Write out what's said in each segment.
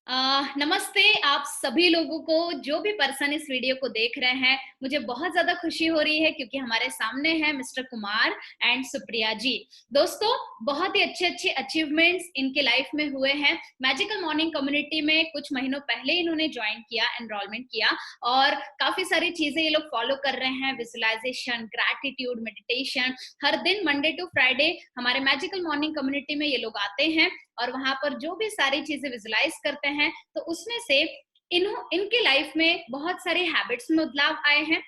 नमस्ते आप सभी लोगों को जो भी पर्सन इस वीडियो को देख रहे हैं। मुझे बहुत ज़्यादा खुशी हो रही है क्योंकि हमारे सामने हैं मिस्टर कुमार एंड सुप्रिया जी। दोस्तों, बहुत ही अच्छे-अच्छे अचीवमेंट्स इनके लाइफ में हुए हैं। मैजिकल मॉर्निंग कम्युनिटी में कुछ महीनों पहले इन्होंने जॉइन किया, एनरोलमेंट किया और काफ़ी सारी चीज़ें ये लोग फॉलो कर रहे हैं। Visualisation, gratitude, meditation. हर दिन मंडे टू फ्राइडे हमारे मैजिकल मॉर्निंग कम्युनिटी में ये लोग आते हैं और वहाँ पर जो भी सारी चीज़ें विजुअलाइज़ करते हैं, तो उसमें से इनके लाइफ में बहुत सारे हैबिट्स में बदलाव आए हैं।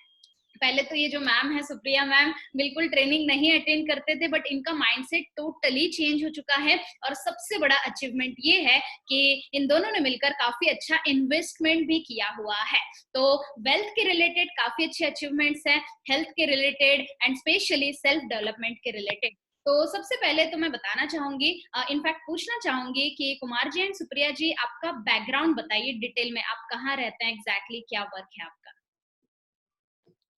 पहले तो ये जो मैम है सुप्रिया मैम, बिल्कुल ट्रेनिंग नहीं अटेंड करते थे, बट इनका माइंडसेट टोटली चेंज हो चुका है और सबसे बड़ा अचीवमेंट ये है कि इन दोनों ने मिलकर काफ़ी अच्छा इन्वेस्टमेंट भी किया हुआ है। तो वेल्थ के रिलेटेड काफ़ी अच्छे अचीवमेंट्स हैं, हेल्थ के related and specially self development के रिलेटेड। तो सबसे पहले तो मैं बताना चाहूँगी, इनफैक्ट पूछना चाहूँगी कि कुमार जी एंड सुप्रिया जी, आपका बैकग्राउंड बताइए डिटेल में। आप कहाँ रहते हैं एग्ज़ैक्टली, क्या वर्क है आपका?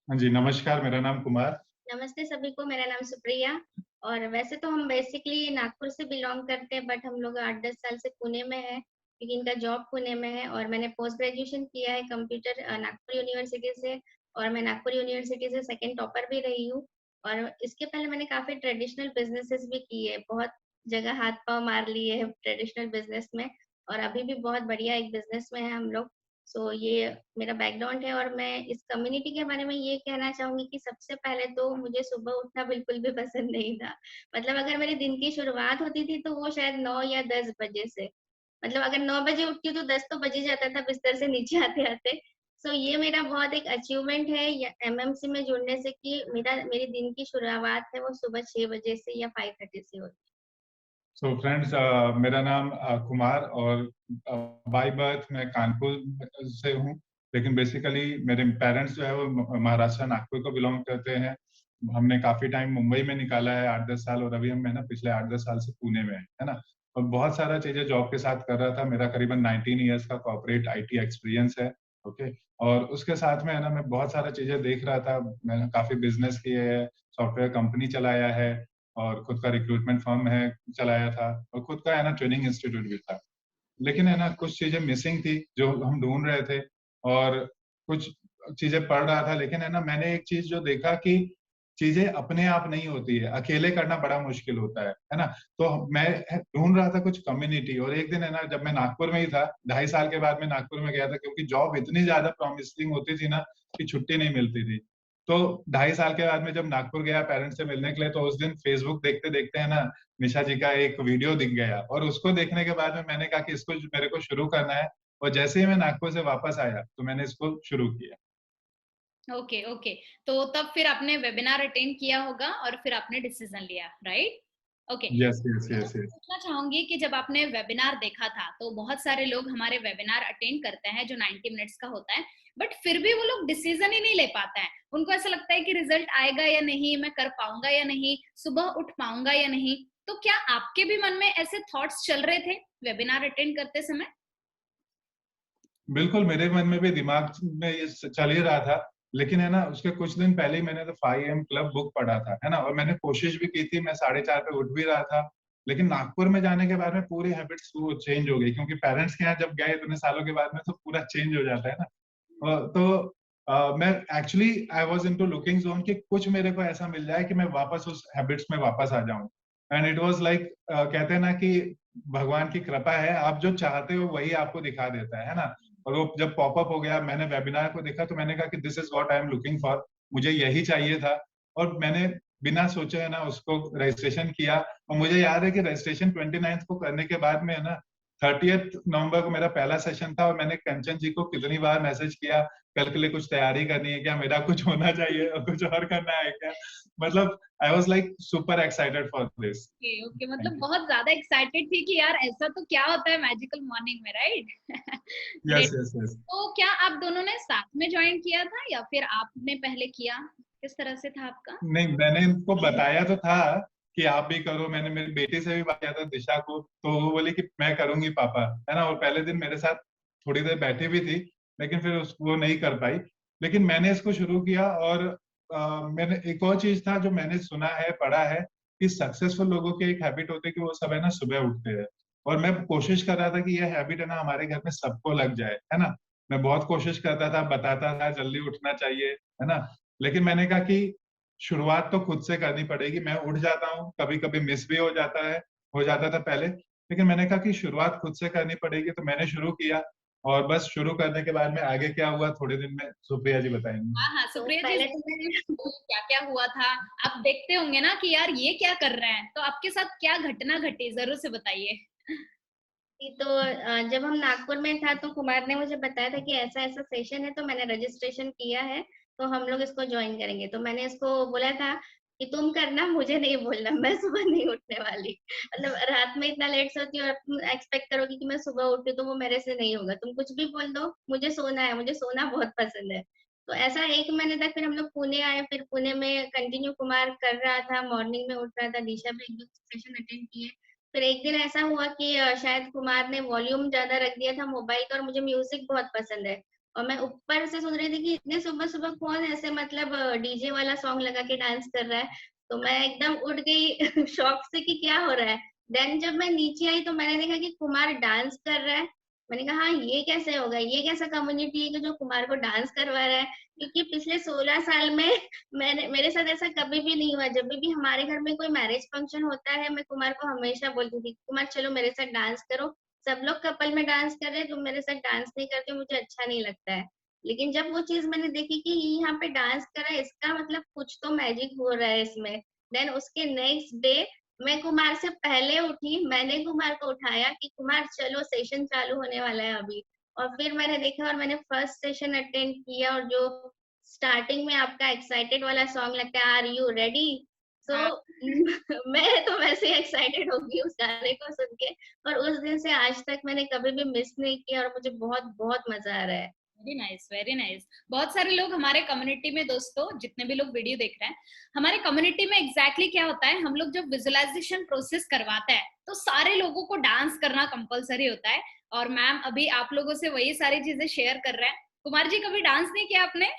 हाँ जी, नमस्कार, मेरा नाम कुमार। नमस्ते सभी को, मेरा नाम सुप्रिया और वैसे तो हम बेसिकली नागपुर से बिलॉन्ग करते हैं, बट हम लोग 8-10 साल से पुणे में हैं, क्योंकि इनका जॉब पुणे में है और मैंने पोस्ट ग्रेजुएशन किया है कंप्यूटर नागपुर यूनिवर्सिटी से और मैं नागपुर यूनिवर्सिटी से सेकंड टॉपर भी रही हूँ और इसके पहले मैंने काफ़ी ट्रेडिशनल बिज़नेसेस भी किए, बहुत जगह हाथ-पाँव मार लिए हैं ट्रेडिशनल बिज़नेस में और अभी भी बहुत बढ़िया एक बिज़नेस में हैं हम लोग। सो ये मेरा बैकग्राउंड है और मैं इस कम्युनिटी के बारे में ये कहना चाहूँगी कि सबसे पहले तो मुझे सुबह उठना बिल्कुल भी पसंद नहीं था। मतलब अगर मेरे दिन की शुरुआत होती थी तो वो शायद 9 या 10 बजे से। मतलब अगर 9 बजे उठती हूँ तो 10 तो बज ही जाता था बिस्तर से नीचे आते-आते। सो ये मेरा बहुत एक अचीवमेंट है या एमएमसी में जुड़ने से कि मेरी दिन की शुरुआत है वो सुबह 6 बजे से या 5:30 से होती है। सो फ्रेंड्स, मेरा नाम कुमार और बाय बर्थ मैं कानपुर से हूँ, लेकिन बेसिकली मेरे पेरेंट्स जो है वो महाराष्ट्र नागपुर को बिलॉन्ग करते हैं। हमने काफ़ी टाइम मुंबई में निकाला है 8-10 साल और अभी हम है ना पिछले 8-10 साल से पुणे में है ना? और बहुत सारा चीज़ें जॉब के साथ कर रहा था। मेरा करीबन 19 इयर्स का कॉर्पोरेट आईटी एक्सपीरियंस है, ओके? और उसके साथ में है ना मैं बहुत सारा चीज़ें देख रहा था। मैंने काफ़ी बिज़नेस किए हैं, सॉफ्टवेयर कंपनी चलाया है और खुद का रिक्रूटमेंट फर्म है चलाया था और खुद का है ना ट्रेनिंग इंस्टीट्यूट भी था। लेकिन है ना कुछ चीज़ें मिसिंग थी जो हम ढूँढ रहे थे और कुछ चीज़ें पढ़ रहा था, लेकिन है ना मैंने एक चीज़ जो देखा कि चीज़ें अपने आप नहीं होती है, अकेले करना बड़ा मुश्किल होता है ना? तो मैं ढूँढ रहा था कुछ कम्युनिटी और एक दिन है ना जब मैं नागपुर में ही था, 2.5 साल के बाद मैं नागपुर में गया था क्योंकि जॉब इतनी ज़्यादा प्रॉमिसिंग होती थी ना कि छुट्टी नहीं मिलती थी। तो 2.5 साल के बाद में जब नागपुर गया पेरेंट्स से मिलने के लिए, तो उस दिन फेसबुक देखते-देखते है ना निशा जी का एक वीडियो दिख गया और उसको देखने के बाद में मैंने कहा कि इसको मेरे को शुरू करना है और जैसे ही मैं नागपुर से वापस आया, तो मैंने इसको शुरू किया। Okay, okay. तो तब फिर आपने वेबिनार अटेंड किया होगा और फिर आपने डिसीज़न लिया, राइट? ओके। यस, यस, तो यस, यस। पूछना चाहूँगी कि जब आपने वेबिनार देखा था, तो बहुत सारे लोग हमारे वेबिनार अटेंड करते हैं जो 90 मिनट्स का होता है, बट फिर भी वो लोग डिसीज़न ही नहीं ले पाते हैं। उनको ऐसा लगता है कि रिज़ल्ट आएगा या नहीं, मैं कर पाऊँगा या नहीं, सुबह उठ पाऊँगा या नहीं। तो क्या आपके भी मन में ऐसे थॉट्स चल रहे थे वेबिनार अटेंड करते समय? बिल्कुल, मेरे मन में भी दिमाग में ये चल ही रहा था, लेकिन है ना उसके कुछ दिन पहले ही मैंने द 5 एएम क्लब बुक पढ़ा था, है ना? और मैंने कोशिश भी की थी, मैं 4:30 पे उठ भी रहा था, लेकिन नागपुर में जाने के बाद में पूरी हैबिट्स वो चेंज हो गई क्योंकि पेरेंट्स के यहाँ जब गए इतने सालों के बाद में तो पूरा चेंज हो जाता है ना। तो मैं actually I was into looking zone कि कुछ मेरे को ऐसा मिल जाए कि मैं वापस उस हैबिट्स में वापस आ जाऊँ। एंड इट वाज़ लाइक कहते हैं ना कि भगवान की कृपा है, आप जो चाहते हो वही आपको दिखा देता है ना? और वो जब पॉपअप हो गया, मैंने वेबिनार को देखा तो मैंने कहा कि this is what I am looking for, मुझे यही चाहिए था और मैंने बिना सोचे है ना उसको रजिस्ट्रेशन किया और मुझे याद है कि रजिस्ट्रेशन 29th को करने के बाद में है ना 30th नवंबर को मेरा पहला सेशन था और मैंने कंचन जी को कितनी बार मैसेज किया, कल के लिए कुछ तैयारी करनी है क्या? मेरा कुछ होना चाहिए और कुछ और करना है क्या? मतलब I was like super excited for this. Okay, okay, मतलब थैंक यू। बहुत ज़्यादा एक्साइटेड थी कि यार ऐसा तो क्या होता है मैजिकल मॉर्निंग में, right? Yes, great. Yes, yes. तो क्या आप दोनों ने साथ में जॉइन किया था या फिर आपने पहले किया? किस तरह से था आपका? नहीं, मैंने इनको बताया तो था कि आप भी करो, मैंने मेरी बेटी से भी बात किया था दिशा को, तो वो बोली कि मैं करूँगी पापा, है ना? और पहले दिन मेरे साथ थोड़ी देर बैठी भी थी, लेकिन फिर वो नहीं कर पाई। लेकिन मैंने इसको शुरू किया और मैंने एक और चीज़ था जो मैंने सुना है, पढ़ा है कि सक्सेसफुल लोगों की एक हैबिट होती है कि वो सब है ना सुबह उठते हैं। और मैं कोशिश कर रहा था कि ये हैबिट है ना हमारे घर में सबको लग जाए, है ना। मैं बहुत कोशिश करता था, बताता था जल्दी उठना चाहिए, है ना। लेकिन मैंने कहा कि शुरुआत तो खुद से करनी पड़ेगी। मैं उठ जाता हूँ, कभी कभी मिस भी हो जाता था पहले, लेकिन मैंने कहा कि शुरुआत खुद से करनी पड़ेगी, तो मैंने शुरू किया। और बस शुरू करने के बाद में आगे क्या हुआ थोड़े दिन में सुप्रिया जी बताएंगी। हाँ हाँ, तो सुप्रिया जी पहले तो मैंने क्या क्या हुआ था? आप देखते होंगे ना कि यार ये क्या कर रहे हैं, तो आपके साथ क्या घटना घटी, जरूर से बताइए। तो जब हम नागपुर में था तो कुमार ने मुझे बताया था कि ऐसा ऐसा सेशन है, तो मैंने रजिस्ट्रेशन किया है, तो हम लोग इसको ज्वाइन करेंगे। तो मैंने इसको बोला था कि तुम करना, मुझे नहीं बोलना, मैं सुबह नहीं उठने वाली। मतलब रात में इतना लेट सोती हूँ और तुम एक्सपेक्ट करोगी कि मैं सुबह उठी, तो वो मेरे से नहीं होगा। तुम कुछ भी बोल दो, मुझे सोना है, मुझे सोना बहुत पसंद है। तो ऐसा 1 महीने तक फिर हम लोग पुणे आए। फिर पुणे में कंटिन्यू कुमार कर रहा था, मॉर्निंग में उठ रहा था, दिशा भी 1-2 सेशन अटेंड किए। फिर एक दिन ऐसा हुआ कि शायद कुमार ने वॉल्यूम ज्यादा रख दिया था मोबाइल का, और मुझे म्यूजिक बहुत पसंद है, और मैं ऊपर से सुन रही थी कि इतने सुबह सुबह कौन ऐसे मतलब डीजे वाला सॉन्ग लगा के डांस कर रहा है। तो मैं एकदम उठ गई शौक से कि क्या हो रहा है। देन जब मैं नीचे आई तो मैंने देखा कि कुमार डांस कर रहा है। मैंने कहा हाँ, ये कैसे होगा, ये कैसा कम्युनिटी है कि जो कुमार को डांस करवा रहा है। क्योंकि पिछले 16 साल में मैंने मेरे साथ ऐसा कभी भी नहीं हुआ। जब भी हमारे घर में कोई मैरिज फंक्शन होता है, मैं कुमार को हमेशा बोलती थी, कुमार चलो मेरे साथ डांस करो। सब लोग कपल में डांस कर रहे हैं, तुम मेरे साथ डांस नहीं करते, मुझे अच्छा नहीं लगता है। लेकिन जब वो चीज मैंने देखी कि ये यहाँ पे डांस कर रहा है, इसका मतलब कुछ तो मैजिक हो रहा है इसमें। देन उसके नेक्स्ट डे मैं कुमार से पहले उठी, मैंने कुमार को उठाया कि कुमार चलो सेशन चालू होने वाला है अभी। और फिर मैंने देखा और मैंने फर्स्ट सेशन अटेंड किया, और जो स्टार्टिंग में आपका एक्साइटेड वाला सॉन्ग लगता है, आर यू रेडी, सो हाँ, मैं तो वैसे ही एक्साइटेड हो गई उस गाने को सुन के। और उस दिन से आज तक मैंने कभी भी मिस नहीं किया, और मुझे बहुत बहुत मजा आ रहा है। Very nice, very nice. बहुत सारे लोग हमारे कम्युनिटी में, दोस्तों जितने भी लोग वीडियो देख रहे हैं, हमारे कम्युनिटी में एग्जैक्टली क्या होता है, हम लोग जब विजुअलाइजेशन प्रोसेस करवाते हैं तो सारे लोगों को डांस करना कंपलसरी होता है। और मैम अभी आप लोगों से वही सारी चीजें शेयर कर रहे हैं। कुमार जी, कभी डांस नहीं किया आपने?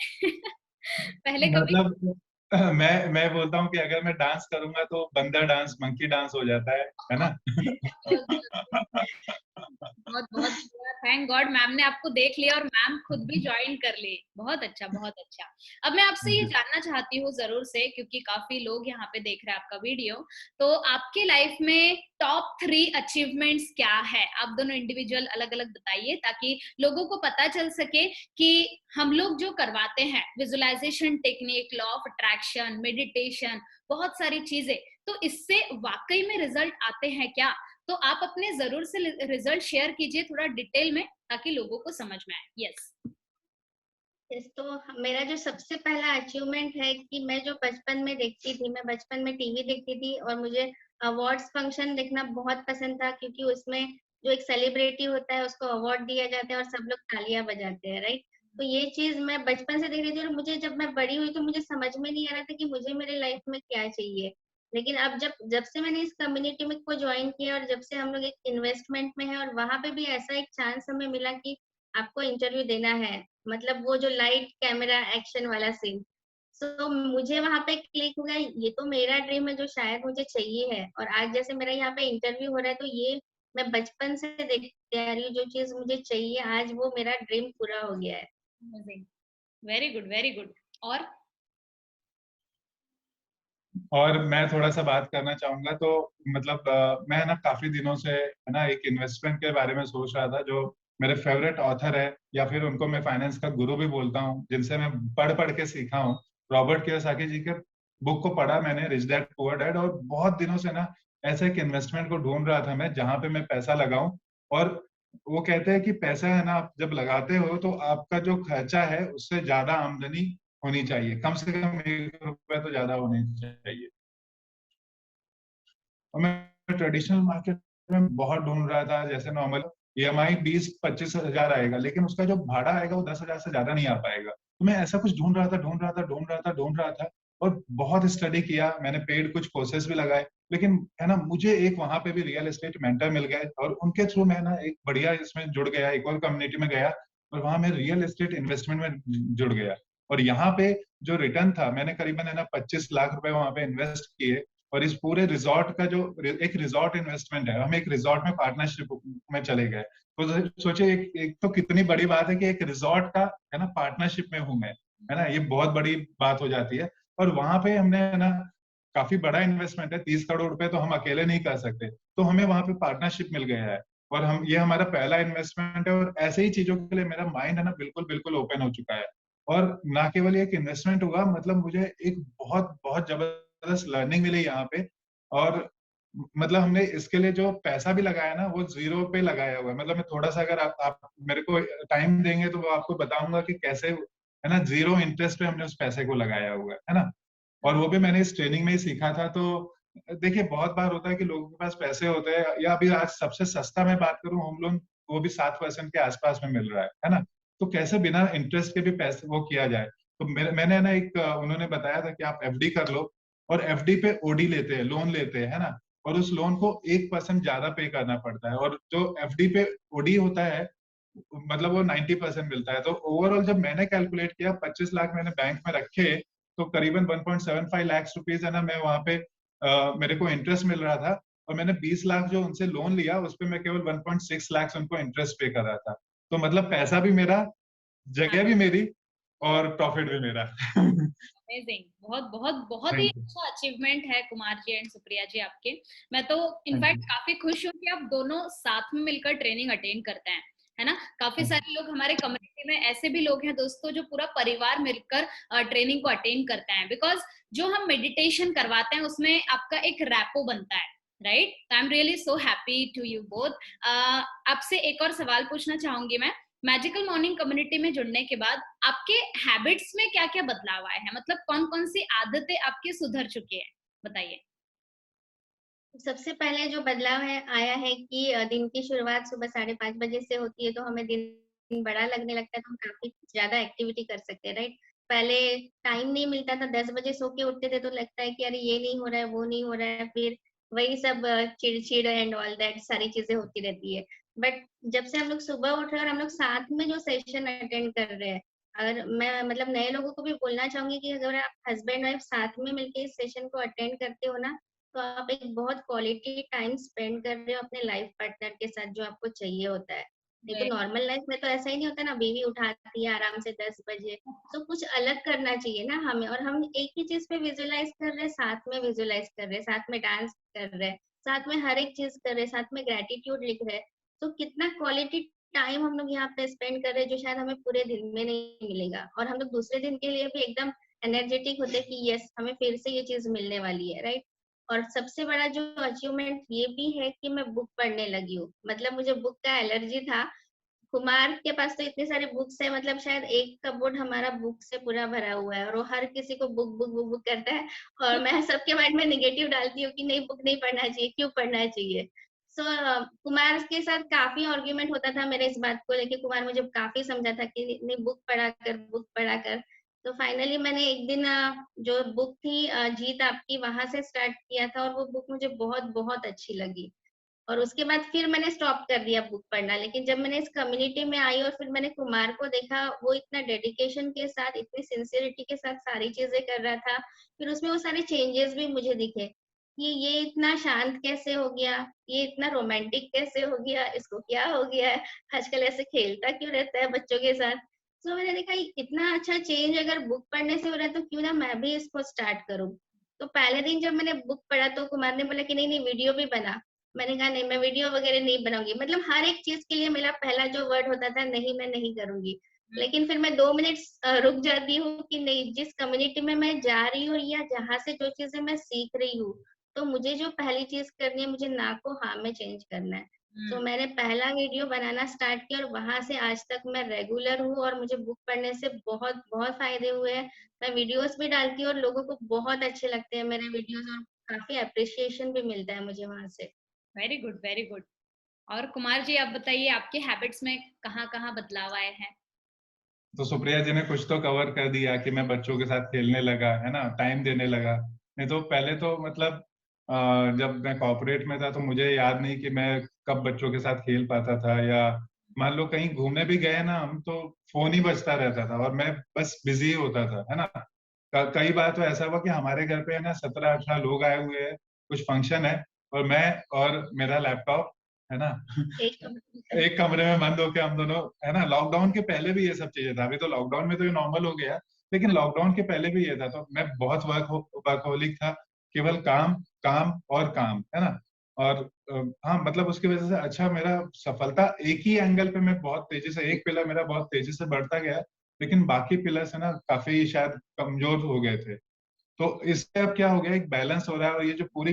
पहले कभी? मतलब मैं बोलता हूँ कि अगर मैं डांस करूंगा तो बंदर डांस, मंकी डांस हो जाता है ना। बहुत बहुत थैंक गॉड मैम ने आपको देख लिया और मैम खुद भी ज्वाइन कर ली। बहुत अच्छा, बहुत अच्छा। अब मैं आपसे ये जानना चाहती हूँ जरूर से, क्योंकि काफी लोग यहाँ पे देख रहे हैं आपका वीडियो, तो आपके लाइफ में टॉप 3 अचीवमेंट्स क्या है? आप दोनों इंडिविजुअल अलग अलग बताइए, ताकि लोगों को पता चल सके कि हम लोग जो करवाते हैं visualisation technique, law of attraction, meditation, बहुत सारी चीजें, तो इससे वाकई में रिजल्ट आते हैं क्या? तो आप अपने जरूर से रिजल्ट शेयर कीजिए थोड़ा डिटेल में, ताकि लोगों को समझ में आए। यस। तो मेरा जो सबसे पहला अचीवमेंट है कि मैं जो बचपन में देखती थी, मैं बचपन में टीवी देखती थी, और मुझे अवार्ड्स फंक्शन देखना बहुत पसंद था, क्योंकि उसमें जो एक सेलिब्रिटी होता है उसको अवार्ड दिया जाता है और सब लोग तालियां बजाते हैं, राइट। तो ये चीज मैं बचपन से देख रही थी, और मुझे जब मैं बड़ी हुई तो मुझे समझ में नहीं आ रहा था कि मुझे मेरे लाइफ में क्या चाहिए। लेकिन अब जब जब से मैंने इस कम्युनिटी में को ज्वाइन किया, और जब से हम लोग एक इन्वेस्टमेंट में है, और वहां पे भी ऐसा एक चांस हमें मिला कि आपको इंटरव्यू देना है, मतलब वो जो लाइट कैमरा एक्शन वाला सीन, सो मुझे वहां पे क्लिक हो गया, ये तो मेरा ड्रीम है जो शायद मुझे चाहिए है। और आज जैसे मेरा यहाँ पे इंटरव्यू हो रहा है, तो ये मैं बचपन से देखती आ रही हूँ, जो चीज मुझे चाहिए आज वो मेरा ड्रीम पूरा हो गया है। Very good, very good. और और मैं थोड़ा सा बात करना चाहूंगा, तो मतलब मैं ना काफी दिनों से है ना एक इन्वेस्टमेंट के बारे में सोच रहा था। जो मेरे फेवरेट ऑथर है, या फिर उनको मैं फाइनेंस का गुरु भी बोलता हूँ, जिनसे मैं पढ़ पढ़ के सीखा हूँ, रॉबर्ट कियोसाकी जी के बुक को पढ़ा मैंने, रिच डैड पुअर डैड। और बहुत दिनों से ना ऐसे एक इन्वेस्टमेंट को ढूंढ रहा था मैं, जहां पे मैं पैसा लगाऊं। और वो कहते हैं कि पैसा है ना, आप जब लगाते हो तो आपका जो खर्चा है उससे ज्यादा आमदनी होनी चाहिए, कम से कम 1 रुपए तो ज्यादा होनी चाहिए। और मैं ट्रेडिशनल मार्केट में बहुत ढूंढ रहा था, जैसे नॉर्मल ईएमआई 20-25 हजार आएगा, लेकिन उसका जो भाड़ा आएगा वो 10 हजार से ज्यादा नहीं आ पाएगा। तो मैं ऐसा कुछ ढूंढ रहा था। और बहुत स्टडी किया मैंने, पेड कुछ कोर्सेज भी लगाए, लेकिन है ना मुझे एक वहां पे भी रियल एस्टेट मेंटर मिल गए, और उनके थ्रू मैं ना एक बढ़िया इसमें जुड़ गया, एक और कम्युनिटी में गया, और वहां मैं रियल एस्टेट इन्वेस्टमेंट में जुड़ गया। और यहाँ पे जो रिटर्न था, मैंने करीबन है ना 25 लाख रुपए वहां पे इन्वेस्ट किए, और इस पूरे रिजॉर्ट का जो एक रिजॉर्ट इन्वेस्टमेंट है, हम एक रिजॉर्ट में पार्टनरशिप में चले गए। तो सोचिए एक तो कितनी बड़ी बात है कि एक रिजॉर्ट का है ना पार्टनरशिप में हूं मैं, है ना, ये बहुत बड़ी बात हो जाती है। और वहां पे हमने है ना काफी बड़ा इन्वेस्टमेंट है, 30 करोड़ रुपए तो हम अकेले नहीं कर सकते, तो हमें वहां पे पार्टनरशिप मिल गया है। और हम ये हमारा पहला इन्वेस्टमेंट है, और ऐसे ही चीजों के लिए मेरा माइंड है ना बिल्कुल बिल्कुल ओपन हो चुका है। और ना केवल एक इन्वेस्टमेंट हुआ, मतलब मुझे एक बहुत बहुत जबरदस्त लर्निंग मिली यहाँ पे। और मतलब हमने इसके लिए जो पैसा भी लगाया ना वो जीरो पे लगाया हुआ है। मतलब मैं थोड़ा सा, अगर आप मेरे को टाइम देंगे तो वो आपको बताऊंगा कि कैसे है ना जीरो इंटरेस्ट पे हमने उस पैसे को लगाया हुआ है ना। और वो भी मैंने इस ट्रेनिंग में ही सीखा था। तो देखिए बहुत बार होता है कि लोगों के पास पैसे होते हैं, या अभी आज सबसे सस्ता मैं बात करूं होम लोन, वो भी 7% के आसपास में मिल रहा है ना। तो कैसे बिना इंटरेस्ट के भी पैसे वो किया जाए। तो मैंने ना एक उन्होंने बताया था कि आप एफडी कर लो, और एफडी पे ओडी लेते हैं, लोन लेते हैं, है ना। और उस लोन को 1% ज्यादा पे करना पड़ता है, और जो एफडी पे ओडी होता है मतलब वो 90% मिलता है। तो ओवरऑल जब मैंने कैलकुलेट किया, 25 लाख मैंने बैंक में रखे, तो करीबन 1.75 लाख रुपीज है ना मैं वहां पे मेरे को इंटरेस्ट मिल रहा था। और मैंने 20 लाख जो उनसे लोन लिया, उस पर मैं केवल 1.6 लाख उनको इंटरेस्ट पे कर रहा था। तो मतलब पैसा भी मेरा, जगह भी मेरी, और प्रॉफिट भी मेरा। अमेजिंग, बहुत बहुत बहुत ही थैंक यू। अच्छा अचीवमेंट है कुमार जी एंड सुप्रिया जी आपके। मैं तो थैंक इनफैक्ट यू। काफी खुश हूँ कि आप दोनों साथ में मिलकर ट्रेनिंग अटेंड करते हैं, है ना। काफी सारे लोग हमारे कम्युनिटी में ऐसे भी लोग हैं दोस्तों जो पूरा परिवार मिलकर ट्रेनिंग को अटेंड करते हैं, बिकॉज जो हम मेडिटेशन करवाते हैं उसमें आपका एक रैपो बनता है, right. I am really so happy to you both. आपसे एक और सवाल पूछना चाहूंगी मैं। मैजिकल मॉर्निंग कम्युनिटी में जुड़ने के बाद आपके हैबिट्स में क्या क्या बदलाव आए हैं, मतलब कौन कौन सी आदतें आपकी सुधर चुकी है, बताइए। सबसे पहले जो बदलाव है आया है कि दिन की शुरुआत सुबह 5:30 बजे से होती है, तो हमें दिन बड़ा लगने लगता है, तो हम काफी ज्यादा एक्टिविटी कर सकते हैं, राइट। पहले टाइम नहीं मिलता था, 10 बजे सो के उठते थे तो लगता है कि अरे ये नहीं हो रहा है, वो नहीं हो रहा है, फिर वही सब चिड़चिड़ एंड ऑल दैट सारी चीजें होती रहती है। बट जब से हम लोग सुबह उठ रहे हैं और हम लोग साथ में जो सेशन अटेंड कर रहे हैं, अगर मैं मतलब नए लोगों को भी बोलना चाहूंगी कि अगर आप हस्बैंड वाइफ साथ में मिलके इस सेशन को अटेंड करते हो ना, तो आप एक बहुत क्वालिटी टाइम स्पेंड कर रहे हो अपने लाइफ पार्टनर के साथ, जो आपको चाहिए होता है। नहीं तो नॉर्मल लाइफ में तो ऐसा ही नहीं होता ना, बीवी उठाती है आराम से 10 बजे। तो कुछ अलग करना चाहिए ना हमें, और हम एक ही चीज पे विजुअलाइज कर रहे हैं, साथ में विजुअलाइज कर रहे हैं, साथ में डांस कर रहे हैं, साथ में हर एक चीज कर रहे हैं, साथ में ग्रेटिट्यूड लिख रहे हैं। तो कितना क्वालिटी टाइम हम लोग यहाँ पे स्पेंड कर रहे हैं, जो शायद हमें पूरे दिन में नहीं मिलेगा। और हम लोग दूसरे दिन के लिए भी एकदम एनर्जेटिक होते हैं कि यस, हमें फिर से ये चीज मिलने वाली है, राइट। और सबसे बड़ा जो अचीवमेंट ये भी है कि मैं बुक पढ़ने लगी हूँ। मतलब मुझे बुक का एलर्जी था। कुमार के पास तो इतने सारे बुक्स है, मतलब शायद एक कपबोर्ड हमारा बुक से पूरा भरा हुआ है, और वो हर किसी को बुक बुक बुक बुक करता है। और मैं सबके माइंड में नेगेटिव डालती हूँ कि नहीं, बुक नहीं पढ़ना चाहिए, क्यों पढ़ना चाहिए। सो कुमार के साथ काफी आर्ग्यूमेंट होता था मेरे इस बात को लेके। कुमार मुझे काफी समझा था कि नहीं, बुक पढ़ा कर, बुक पढ़ा कर। तो फाइनली मैंने एक दिन जो बुक थी जीत आपकी, वहां से स्टार्ट किया था, और वो बुक मुझे बहुत बहुत अच्छी लगी। और उसके बाद फिर मैंने स्टॉप कर दिया बुक पढ़ना। लेकिन जब मैंने इस कम्युनिटी में आई और फिर मैंने कुमार को देखा, वो इतना डेडिकेशन के साथ, इतनी सिंसियरिटी के साथ सारी चीजें कर रहा था, फिर उसमें वो सारे चेंजेस भी मुझे दिखे कि ये इतना शांत कैसे हो गया, ये इतना रोमांटिक कैसे हो गया, इसको क्या हो गया है, आजकल ऐसे खेलता क्यों रहता है बच्चों के साथ। तो मैंने देखा इतना अच्छा चेंज अगर बुक पढ़ने से हो रहा है, तो क्यों ना मैं भी इसको स्टार्ट करूं। तो पहले दिन जब मैंने बुक पढ़ा तो कुमार ने बोला कि नहीं नहीं, वीडियो भी बना। मैंने कहा नहीं, मैं वीडियो वगैरह नहीं बनाऊंगी। मतलब हर एक चीज के लिए मेरा पहला जो वर्ड होता था, नहीं मैं नहीं करूंगी। लेकिन फिर मैं 2 मिनट रुक जाती हूँ कि नहीं, जिस कम्युनिटी में मैं जा रही हूँ या जहाँ से जो चीजें मैं सीख रही हूँ, तो मुझे जो पहली चीज करनी है, मुझे ना को हाँ में चेंज करना है। तो मैंने पहला वीडियो बनाना स्टार्ट किया, और वहां से आज तक मैं रेगुलर हूँ, और मुझे बुक पढ़ने से बहुत बहुत फायदे हुए हैं। मैं वीडियोस भी डालती हूँ और लोगों को बहुत अच्छे लगते हैं मेरे वीडियोस, और काफी अप्रिसिएशन भी मिलता है मुझे वहां से। Very good, very good. और कुमार जी आप बताइए, आपके हैबिट्स में कहाँ कहाँ बदलाव आए हैं। तो सुप्रिया जी ने कुछ तो कवर कर दिया कि मैं बच्चों के साथ खेलने लगा, है ना, टाइम देने लगा। नहीं तो पहले तो मतलब जब मैं कॉर्पोरेट में था तो मुझे याद नहीं कि मैं कब बच्चों के साथ खेल पाता था, या मान लो कहीं घूमने भी गए ना हम, तो फोन ही बजता रहता था और मैं बस बिजी होता था, है ना। कई बार तो ऐसा हुआ कि हमारे घर पे है ना 17-18 लोग आए हुए हैं, कुछ फंक्शन है, और मैं और मेरा लैपटॉप है ना एक एक कमरे में बंद होके हम दोनों, है ना। लॉकडाउन के पहले भी ये सब चीजें था, अभी तो लॉकडाउन में तो ये नॉर्मल हो गया, लेकिन लॉकडाउन के पहले भी ये था। तो मैं बहुत वर्कहोलिक था, केवल काम काम और काम, है ना। और हाँ, मतलब उसकी वजह से अच्छा मेरा सफलता एक ही एंगल पे मैं बहुत तेजी से, एक पिलर मेरा बहुत तेजी से बढ़ता गया, लेकिन बाकी पिलर्स है ना काफी शायद कमजोर हो गए थे। तो इससे अब क्या हो गया, एक बैलेंस हो रहा है, और ये जो पूरी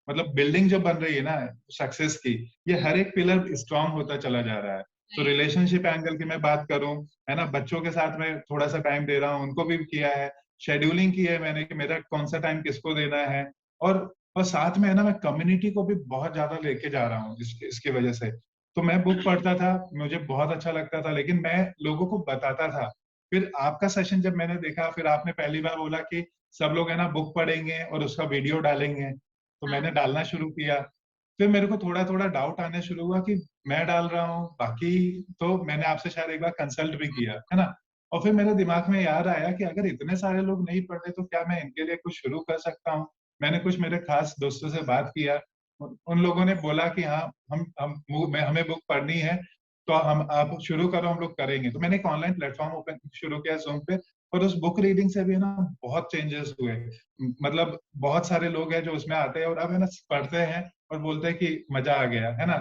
मतलब बिल्डिंग जो बन रही है ना सक्सेस की, ये हर एक पिलर स्ट्रांग होता चला जा रहा है। तो रिलेशनशिप एंगल की मैं बात करूं, है ना, बच्चों के साथ मैं थोड़ा सा टाइम दे रहा हूँ, उनको भी किया है, शेड्यूलिंग की है मैंने कि मेरा कौन सा टाइम किसको देना है, और साथ में है ना मैं कम्युनिटी को भी बहुत ज्यादा लेके जा रहा हूँ इसकी वजह से। तो मैं बुक पढ़ता था, मुझे बहुत अच्छा लगता था, लेकिन मैं लोगों को बताता था। फिर आपका सेशन जब मैंने देखा, फिर आपने पहली बार बोला कि सब लोग है ना बुक पढ़ेंगे और उसका वीडियो डालेंगे, तो मैंने डालना शुरू किया। फिर मेरे को थोड़ा थोड़ा डाउट आने शुरू हुआ कि मैं डाल रहा हूँ बाकी, तो मैंने आपसे शायद एक बार कंसल्ट भी किया, है ना। और फिर मेरे दिमाग में याद आया कि अगर इतने सारे लोग नहीं पढ़ रहे तो क्या मैं इनके लिए कुछ शुरू कर सकता हूँ। मैंने कुछ मेरे खास दोस्तों से बात किया, उन लोगों ने बोला कि हाँ, हमें बुक पढ़नी है, तो हम आप शुरू करो, हम लोग करेंगे। तो मैंने एक ऑनलाइन प्लेटफॉर्म ओपन शुरू किया Zoom पे, और उस बुक रीडिंग से भी है ना बहुत चेंजेस हुए। मतलब बहुत सारे लोग हैं जो उसमें आते हैं और अब है ना पढ़ते हैं और बोलते हैं कि मजा आ गया, है ना।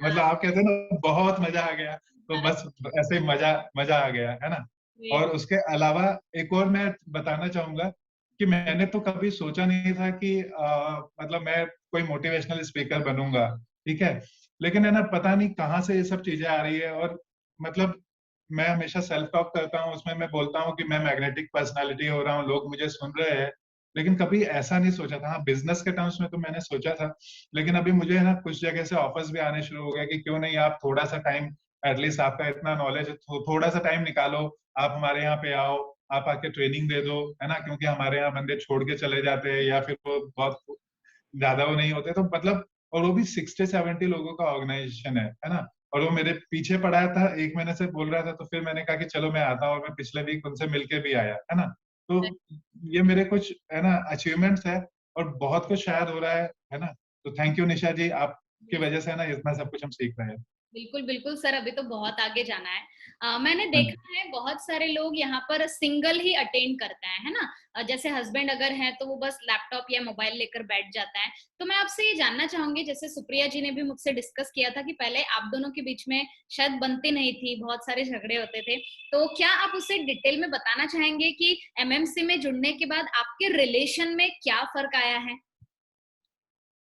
मतलब आप कहते हैं ना बहुत मजा आ गया, तो बस ऐसे ही मजा मजा आ गया, है ना। और उसके अलावा एक और मैं बताना चाहूंगा कि मैंने तो कभी सोचा नहीं था कि मतलब मैं कोई मोटिवेशनल स्पीकर बनूंगा, ठीक है। लेकिन है ना पता नहीं कहाँ से ये सब चीजें आ रही है, और मतलब मैं हमेशा सेल्फ टॉक करता हूँ, उसमें मैं बोलता हूँ कि मैं मैग्नेटिक पर्सनालिटी हो रहा हूँ, लोग मुझे सुन रहे हैं। लेकिन कभी ऐसा नहीं सोचा था, हाँ बिजनेस के टर्म्स में तो मैंने सोचा था, लेकिन अभी मुझे है ना कुछ जगह से ऑफर्स भी आने शुरू हो गए कि क्यों नहीं आप थोड़ा सा टाइम, एटलीस्ट आपका इतना नॉलेज है, थोड़ा सा टाइम निकालो, आप हमारे यहाँ पे आओ, आप आके ट्रेनिंग दे दो, है ना। क्योंकि हमारे यहाँ बंदे छोड़ के चले जाते हैं, या फिर वो बहुत ज्यादा वो नहीं होते, तो मतलब, और वो भी 60-70 लोगों का ऑर्गेनाइजेशन है ना। और वो मेरे पीछे पड़ा था, 1 महीने से बोल रहा था, तो फिर मैंने कहा कि चलो मैं आता हूँ, और मैं पिछले वीक उनसे मिलके भी आया, है ना। तो ये मेरे कुछ है ना अचीवमेंट्स है, और बहुत कुछ शायद हो रहा है ना। तो थैंक यू निशा जी, आपकी वजह से है ना इतना सब कुछ हम सीख रहे हैं। बिल्कुल बिल्कुल सर, अभी तो बहुत आगे जाना है। मैंने हाँ देखा है बहुत सारे लोग यहाँ पर सिंगल ही अटेंड करते हैं, है ना। जैसे हस्बैंड अगर है तो वो बस लैपटॉप या मोबाइल लेकर बैठ जाता है। तो मैं आपसे ये जानना चाहूंगी, जैसे सुप्रिया जी ने भी मुझसे डिस्कस किया था कि पहले आप दोनों के बीच में शायद बनती नहीं थी, बहुत सारे झगड़े होते थे। तो क्या आप उसे डिटेल में बताना चाहेंगे कि एमएमसी में जुड़ने के बाद आपके रिलेशन में क्या फर्क आया है?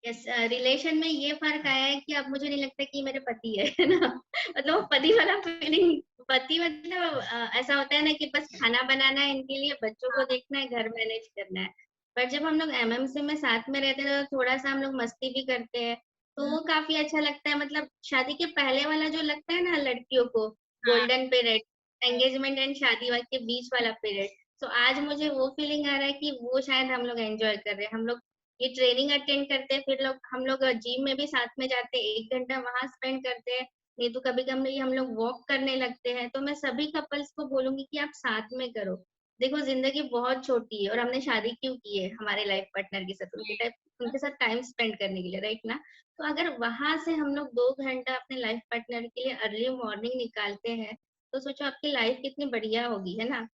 यस, रिलेशन में ये फर्क आया है कि अब मुझे नहीं लगता कि मेरे पति है ना। मतलब वो पति वाला फीलिंग, पति मतलब ऐसा होता है ना कि बस खाना बनाना है इनके लिए, बच्चों को देखना है, घर मैनेज करना है। पर जब हम लोग एमएमसी में साथ में रहते हैं तो थोड़ा सा हम लोग मस्ती भी करते हैं, तो वो काफी अच्छा लगता है। मतलब शादी के पहले वाला जो लगता है ना लड़कियों को, हाँ। गोल्डन पीरियड, एंगेजमेंट एंड शादी के बीच वाला पीरियड, तो आज मुझे वो फीलिंग आ रहा है कि वो शायद हम लोग एंजॉय कर रहे हैं। हम लोग ये ट्रेनिंग अटेंड करते हैं, फिर हम लोग जिम में भी साथ में जाते हैं, 1 घंटा वहां स्पेंड करते हैं, नहीं तो कभी कभी हम लोग वॉक करने लगते हैं। तो मैं सभी कपल्स को बोलूंगी कि आप साथ में करो। देखो जिंदगी बहुत छोटी है, और हमने शादी क्यों की है हमारे लाइफ पार्टनर के साथ, उनके साथ टाइम स्पेंड करने के लिए, राइट ना। तो अगर वहां से हम लोग 2 घंटा अपने लाइफ पार्टनर के लिए अर्ली मॉर्निंग निकालते हैं, तो सोचो आपकी लाइफ कितनी बढ़िया होगी, है ना।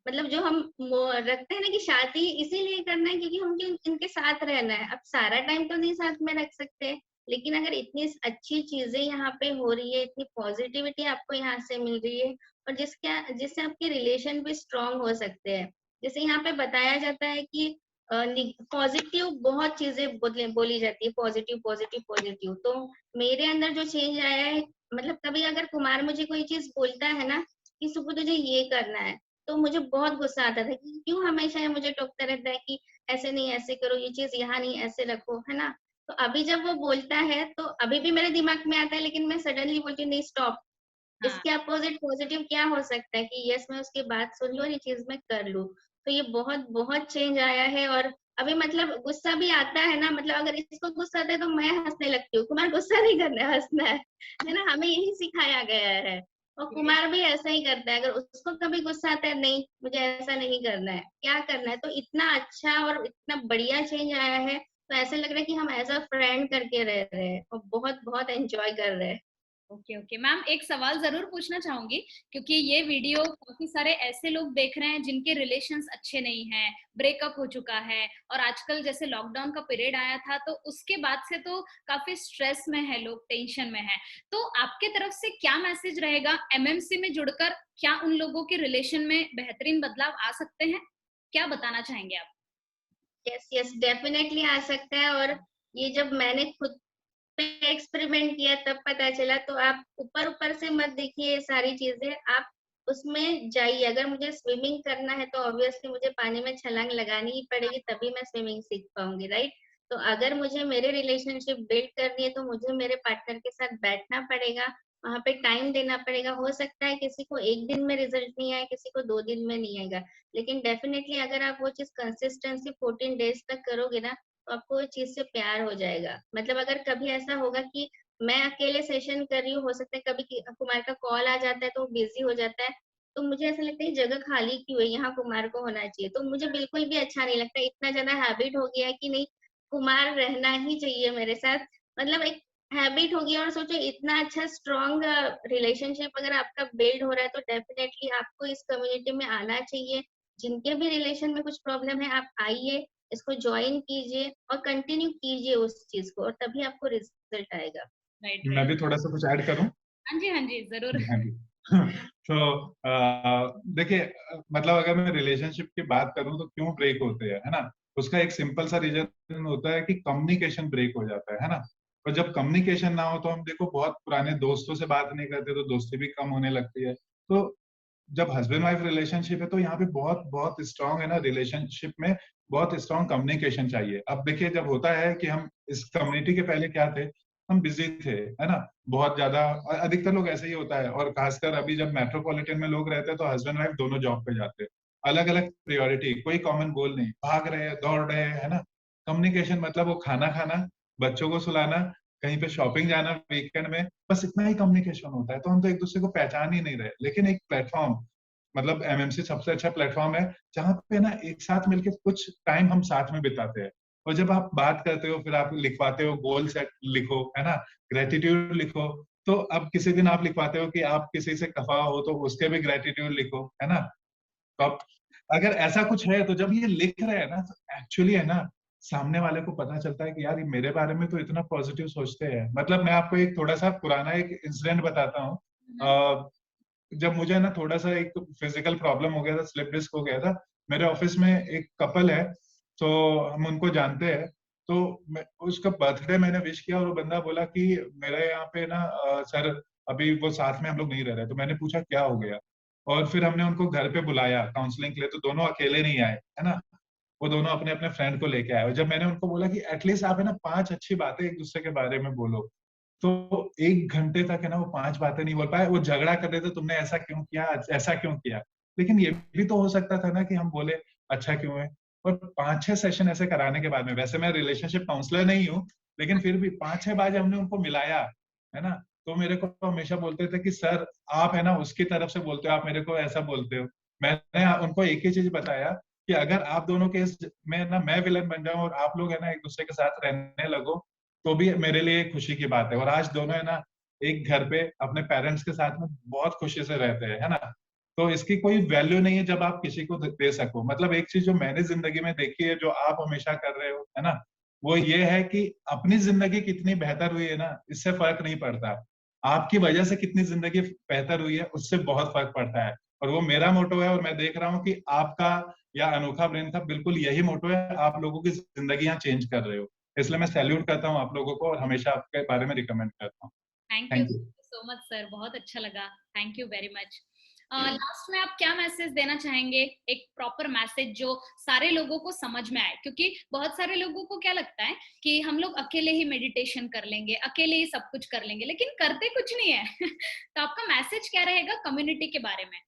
मतलब जो हम रखते हैं ना कि शादी इसीलिए करना है क्योंकि हम इनके साथ रहना है। अब सारा टाइम तो नहीं साथ में रख सकते, लेकिन अगर इतनी अच्छी चीजें यहाँ पे हो रही है, इतनी पॉजिटिविटी आपको यहाँ से मिल रही है, और जिससे आपके रिलेशन भी स्ट्रांग हो सकते हैं। जैसे यहाँ पे बताया जाता है कि पॉजिटिव बहुत चीजें बोली जाती है, पॉजिटिव पॉजिटिव पॉजिटिव। तो मेरे अंदर जो चेंज आया है, मतलब कभी अगर कुमार मुझे कोई चीज बोलता है ना कि सुबह तुझे ये करना है, तो मुझे बहुत गुस्सा आता था कि क्यों हमेशा ये मुझे टोकता रहता है कि ऐसे नहीं ऐसे करो, ये चीज यहाँ नहीं ऐसे रखो, है ना। तो अभी जब वो बोलता है तो अभी भी मेरे दिमाग में आता है, लेकिन मैं सडनली बोलती हूँ नहीं स्टॉप, हाँ। इसके अपोजिट पॉजिटिव क्या हो सकता है कि यस मैं उसकी बात सुन लूं और ये चीज मैं कर लूं। तो ये बहुत बहुत चेंज आया है। और अभी मतलब गुस्सा भी आता है ना, मतलब अगर इसको गुस्सा आता है तो मैं हंसने लगती हूँ, तुम्हारा गुस्सा नहीं करना है, हंसना है ना। हमें यही सिखाया गया है। और कुमार भी ऐसा ही करता है, अगर उसको कभी गुस्सा आता है, नहीं मुझे ऐसा नहीं करना है, क्या करना है, तो इतना अच्छा और इतना बढ़िया चेंज आया है, तो ऐसा लग रहा है कि हम एज अ फ्रेंड करके रह रहे हैं और बहुत बहुत एंजॉय कर रहे हैं। ओके ओके मैम, एक सवाल जरूर पूछना चाहूंगी, क्योंकि ये वीडियो काफी सारे ऐसे लोग देख रहे हैं जिनके रिलेशंस अच्छे नहीं हैं, ब्रेकअप हो चुका है, और आजकल जैसे लॉकडाउन का पीरियड आया था तो उसके बाद से तो काफी स्ट्रेस में है लोग, टेंशन में है। तो आपके तरफ से क्या मैसेज रहेगा, एमएमसी में जुड़कर क्या उन लोगों के रिलेशन में बेहतरीन बदलाव आ सकते हैं, क्या बताना चाहेंगे आप? यस यस, डेफिनेटली आ सकता है। और ये जब मैंने खुद पे एक्सपेरिमेंट किया तब पता चला। तो आप ऊपर ऊपर से मत देखिए ये सारी चीजें, आप उसमें जाइए। अगर मुझे स्विमिंग करना है तो ऑब्वियसली मुझे पानी में छलांग लगानी ही पड़ेगी, तभी मैं स्विमिंग सीख पाऊंगी, राइट। तो अगर मुझे मेरे रिलेशनशिप बिल्ड करनी है तो मुझे मेरे पार्टनर के साथ बैठना पड़ेगा, वहां पे टाइम देना पड़ेगा। हो सकता है किसी को एक दिन में रिजल्ट नहीं आए, किसी को 2 दिन में नहीं आएगा, लेकिन डेफिनेटली अगर आप वो चीज कंसिस्टेंसी 14 डेज तक करोगे ना, तो आपको उस चीज से प्यार हो जाएगा। मतलब अगर कभी ऐसा होगा कि मैं अकेले सेशन कर रही हूँ, हो सकता है कभी कुमार का कॉल आ जाता है तो वो बिजी हो जाता है, तो मुझे ऐसा लगता है जगह खाली क्यों है, यहाँ कुमार को होना चाहिए। तो मुझे बिल्कुल भी अच्छा नहीं लगता, इतना ज्यादा हैबिट हो गया है कि नहीं, कुमार रहना ही चाहिए मेरे साथ। मतलब एक हैबिट हो गया। और सोचो इतना अच्छा स्ट्रॉन्ग रिलेशनशिप अगर आपका बिल्ड हो रहा है, तो डेफिनेटली आपको इस कम्युनिटी में आना चाहिए। जिनके भी रिलेशन में कुछ प्रॉब्लम है, आप आइए, इसको ज्वाइन कीजिए और कंटिन्यू कीजिए उस चीज को, और तभी आपको रिजल्ट आएगा। राइट मैं राइट। भी थोड़ा सा कुछ ऐड करूं। हाँ जी जरूर। हाँ जी। तो देखिए, मतलब अगर मैं रिलेशनशिप की बात करूं तो क्यों ब्रेक होते हैं, है ना। उसका एक सिंपल सा रीजन होता है कि कम्युनिकेशन ब्रेक हो जाता है ना। और जब कम्युनिकेशन ना हो तो हम देखो बहुत पुराने दोस्तों से बात नहीं करते तो दोस्ती भी कम होने लगती है। तो जब हस्बैंड वाइफ रिलेशनशिप है तो यहाँ पे बहुत बहुत स्ट्रांग है ना, रिलेशनशिप में बहुत स्ट्रांग कम्युनिकेशन चाहिए। अब देखिए, जब होता है कि हम इस कम्युनिटी के पहले क्या थे, हम बिजी थे, है ना, बहुत ज्यादा। और अधिकतर लोग ऐसे ही होता है, और खासकर अभी जब मेट्रोपॉलिटन में लोग रहते हैं तो हस्बैंड वाइफ दोनों जॉब पे जाते हैं, अलग अलग प्रायोरिटी, कोई कॉमन गोल नहीं, भाग रहे हैं, दौड़ रहे हैं, है ना। कम्युनिकेशन मतलब वो खाना खाना, बच्चों को सुलाना, कहीं पे शॉपिंग जाना वीकेंड में, बस इतना ही कम्युनिकेशन होता है। तो हम तो एक दूसरे को पहचान ही नहीं रहे। लेकिन एक प्लेटफॉर्म, मतलब एमएमसी सबसे अच्छा प्लेटफॉर्म है जहाँ पे ना एक साथ मिलके कुछ टाइम हम साथ में बिताते हैं। और जब आप बात करते हो, फिर आप लिखवाते हो, गोल सेट लिखो, है ना, ग्रेटिट्यूड लिखो। तो अब किसी दिन आप लिखवाते हो कि आप किसी से खफा हो तो उसके भी ग्रेटिट्यूड लिखो, है ना। तो अब अगर ऐसा कुछ है तो जब ये लिख रहे हैं ना तो एक्चुअली है ना, सामने वाले को पता चलता है कि यार ये मेरे बारे में तो इतना पॉजिटिव सोचते हैं। मतलब मैं आपको एक थोड़ा सा पुराना एक इंसिडेंट बताता हूँ। जब मुझे ना थोड़ा सा एक फिजिकल प्रॉब्लम हो गया था, स्लिप डिस्क हो गया था, मेरे ऑफिस में एक कपल है, तो हम उनको जानते हैं। तो उसका बर्थडे मैंने विश किया और वो बंदा बोला कि मेरे यहाँ पे ना सर, अभी वो साथ में हम लोग नहीं रह रहे। तो मैंने पूछा क्या हो गया, और फिर हमने उनको घर पे बुलाया काउंसलिंग के लिए। तो दोनों अकेले नहीं आए, है ना, वो दोनों अपने अपने फ्रेंड को लेके आए। और जब मैंने उनको बोला कि एटलीस्ट आप है ना 5 अच्छी बातें एक दूसरे के बारे में बोलो, तो 1 घंटे तक है ना वो 5 बातें नहीं बोल पाए। वो झगड़ा कर रहे थे, तुमने ऐसा क्यों किया, ऐसा क्यों किया। लेकिन ये भी तो हो सकता था ना कि हम बोले अच्छा क्यों है। और 5-6 सेशन ऐसे कराने के बाद में, वैसे मैं रिलेशनशिप काउंसलर नहीं हूँ, लेकिन फिर भी 5-6 बार हमने उनको मिलाया, है ना, तो मेरे को हमेशा बोलते थे कि सर आप है ना उसकी तरफ से बोलते हो, आप मेरे को ऐसा बोलते हो। मैंने उनको एक ही चीज बताया कि अगर आप दोनों के में ना मैं विलन बन जाऊं और आप लोग है ना एक दूसरे के साथ रहने लगो, तो भी मेरे लिए खुशी की बात है। और आज दोनों है ना एक घर पे अपने पेरेंट्स के साथ में बहुत खुशी से रहते हैं, है ना। तो इसकी कोई वैल्यू नहीं है जब आप किसी को दे सको। मतलब एक चीज जो मैंने जिंदगी में देखी है, जो आप हमेशा कर रहे हो, है ना, वो ये है कि अपनी जिंदगी कितनी बेहतर हुई है ना, इससे फर्क नहीं पड़ता। आपकी वजह से कितनी जिंदगी बेहतर हुई है, उससे बहुत फर्क पड़ता है। और वो मेरा मोटो है, और मैं देख रहा हूँ कि आपका या अनोखा ब्रेन का बिल्कुल यही मोटो है। आप लोगों की जिंदगी यहाँ चेंज कर रहे हो, इसलिए मैं सैल्यूट करता हूँ आप लोगों को और हमेशा आपके बारे में रिकमेंड करता हूँ। Thank you thank you. So much sir, बहुत अच्छा लगा। Thank you very much. Last में आप क्या मैसेज देना चाहेंगे, एक प्रॉपर मैसेज जो सारे लोगों को समझ में आए, क्योंकि बहुत सारे लोगों को क्या लगता है कि हम लोग अकेले ही मेडिटेशन कर लेंगे, अकेले ही सब कुछ कर लेंगे, लेकिन करते कुछ नहीं है। तो आपका मैसेज क्या रहेगा कम्युनिटी के बारे में?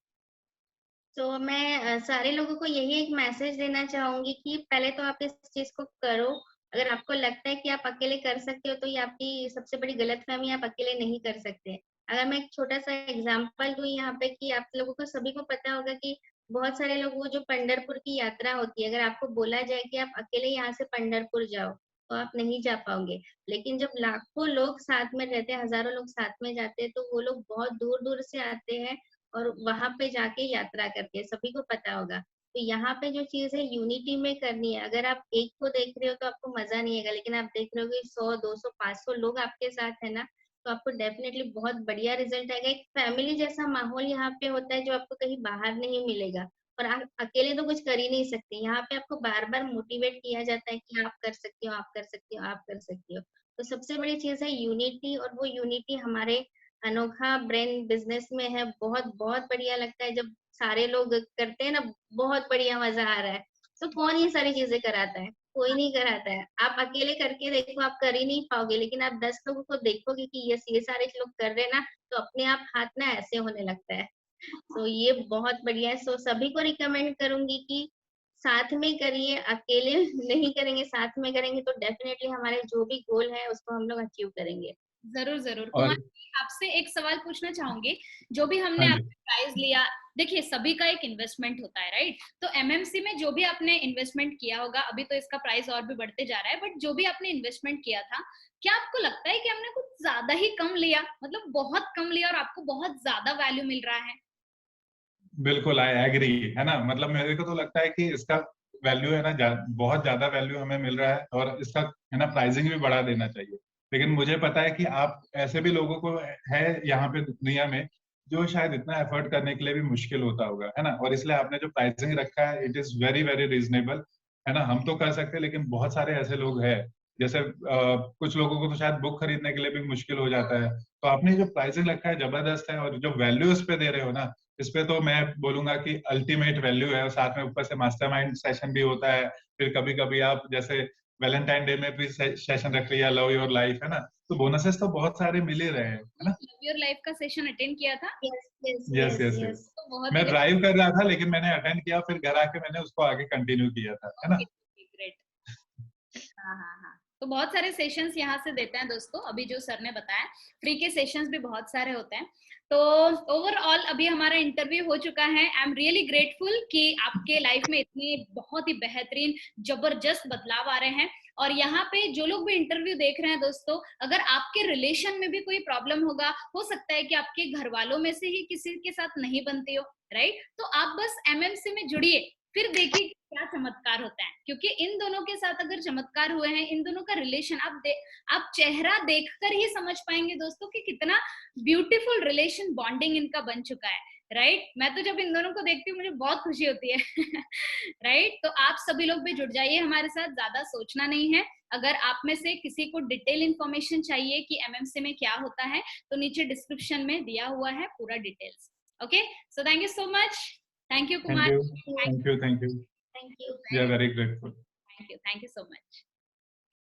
तो मैं सारे लोगों को यही एक मैसेज देना चाहूंगी कि पहले तो आप इस चीज को करो। अगर आपको लगता है कि आप अकेले कर सकते हो, तो ये आपकी सबसे बड़ी गलतफहमी है, आप अकेले नहीं कर सकते। अगर मैं एक छोटा सा एग्जांपल दूं यहाँ पे, कि आप लोगों को सभी को पता होगा कि बहुत सारे लोग, वो जो पंढरपुर की यात्रा होती है, अगर आपको बोला जाए कि आप अकेले यहाँ से पंढरपुर जाओ, तो आप नहीं जा पाओगे। लेकिन जब लाखों लोग साथ में रहते हैं, हजारों लोग साथ में जाते हैं, तो वो लोग बहुत दूर दूर से आते हैं और वहां पे जाके यात्रा करते हैं, सभी को पता होगा। तो यहाँ पे जो चीज है यूनिटी में करनी है। अगर आप एक को देख रहे हो तो आपको मजा नहीं आएगा, लेकिन आप देख रहे हो कि 100, 200, 500 लोग आपके साथ है ना, तो आपको डेफिनेटली बहुत बढ़िया रिजल्ट आएगा। एक फैमिली जैसा माहौल यहाँ पे होता है, जो आपको कहीं बाहर नहीं मिलेगा। और आप अकेले तो कुछ कर ही नहीं सकते, यहाँ पे आपको बार बार मोटिवेट किया जाता है कि आप कर सकते हो, आप कर सकते हो, आप कर सकते हो। तो सबसे बड़ी चीज है यूनिटी, और वो यूनिटी हमारे अनोखा ब्रेन बिजनेस में है। बहुत बहुत बढ़िया लगता है जब सारे लोग करते हैं ना, बहुत बढ़िया मजा आ रहा है। तो कौन ये सारी चीजें कराता है? कोई नहीं कराता है। आप अकेले करके देखो, आप कर ही नहीं पाओगे, लेकिन आप 10 लोगों को देखोगे कि ये सारे लोग कर रहे हैं ना, तो अपने आप हाथ ना ऐसे होने लगता है। तो ये बहुत बढ़िया है। सो सभी को रिकमेंड करूंगी कि साथ में करिए, अकेले नहीं करेंगे, साथ में करेंगे तो डेफिनेटली हमारे जो भी गोल है उसको हम लोग अचीव करेंगे। जरूर जरूर। और कुमार जी, आपसे एक सवाल पूछना चाहूंगी। जो भी हमने हाँ जी, आपसे प्राइज लिया, देखिए सभी का एक इन्वेस्टमेंट होता है, राइट? तो एमएमसी में जो भी आपने इन्वेस्टमेंट किया होगा, अभी तो इसका प्राइस और भी बढ़ते जा रहा है, बट जो भी आपने इन्वेस्टमेंट किया था, क्या आपको लगता है कि हमने कुछ ज्यादा ही कम लिया, मतलब बहुत कम लिया और आपको बहुत ज्यादा वैल्यू मिल रहा है? बिल्कुल आई एग्री, है ना। मतलब मेरे को तो लगता है कि इसका वैल्यू है ना, बहुत ज्यादा वैल्यू हमें मिल रहा है, और इसका है ना प्राइसिंग भी बढ़ा देना चाहिए। लेकिन मुझे पता है कि आप ऐसे भी लोगों को है यहाँ पे दुनिया में, जो शायद इतना एफर्ट करने के लिए भी मुश्किल होता होगा, है ना। और इसलिए आपने जो प्राइसिंग रखा है, it is very very reasonable, है ना। हम तो कर सकते हैं, लेकिन बहुत सारे ऐसे लोग हैं, जैसे कुछ लोगों को तो शायद बुक खरीदने के लिए भी मुश्किल हो जाता है। तो आपने जो प्राइसिंग रखा है जबरदस्त है, और जो वैल्यू इस पे दे रहे हो ना, इस पे तो मैं बोलूंगा कि अल्टीमेट वैल्यू है। और साथ में ऊपर से मास्टरमाइंड सेशन भी होता है। फिर कभी कभी आप जैसे वैलेंटाइन डे में भी सेशन रख लिया, लव योर लाइफ, है ना। तो बोनसेस तो बहुत सारे मिल ही रहे हैं, है ना। लव योर लाइफ का सेशन अटेंड किया था? Yes yes yes yes yes yes. Yes. तो बहुत मैं ग्रेट। ड्राइव कर रहा था, लेकिन मैंने अटेंड किया, फिर घर आके मैंने उसको आगे कंटिन्यू किया था, है ना। ग्रेट। हाँ हाँ हाँ। तो बहुत सारे सेशंस यहाँ से देते हैं दोस्तों, अभी जो सर ने बताया, फ्री के सेशंस भी बहुत सारे होते हैं। तो ओवरऑल अभी हमारा इंटरव्यू हो चुका है। आई एम रियली ग्रेटफुल कि आपके लाइफ में इतने बहुत ही बेहतरीन जबरदस्त बदलाव आ रहे हैं। और यहाँ पे जो लोग भी इंटरव्यू देख रहे हैं दोस्तों, अगर आपके रिलेशन में भी कोई प्रॉब्लम होगा, हो सकता है कि आपके घर वालों में से ही किसी के साथ नहीं बनती हो, राइट? तो आप बस एमएमसी में जुड़िए, फिर देखिए क्या चमत्कार होता है। क्योंकि इन दोनों के साथ अगर चमत्कार हुए हैं, इन दोनों का रिलेशन आप चेहरा देखकर ही समझ पाएंगे दोस्तों कि कितना ब्यूटीफुल रिलेशन बॉन्डिंग इनका बन चुका है, राइट? मैं तो जब इन दोनों को देखती हूँ मुझे बहुत खुशी होती है। राइट? तो आप सभी लोग भी जुड़ जाइए हमारे साथ, ज्यादा सोचना नहीं है। अगर आप में से किसी को डिटेल इंफॉर्मेशन चाहिए कि एमएमसी में क्या होता है, तो नीचे डिस्क्रिप्शन में दिया हुआ है पूरा details. Okay, so thank you so much. Thank you thank Kumar. You, thank thank you, thank you. Thank you. We are very grateful. You, thank you so much.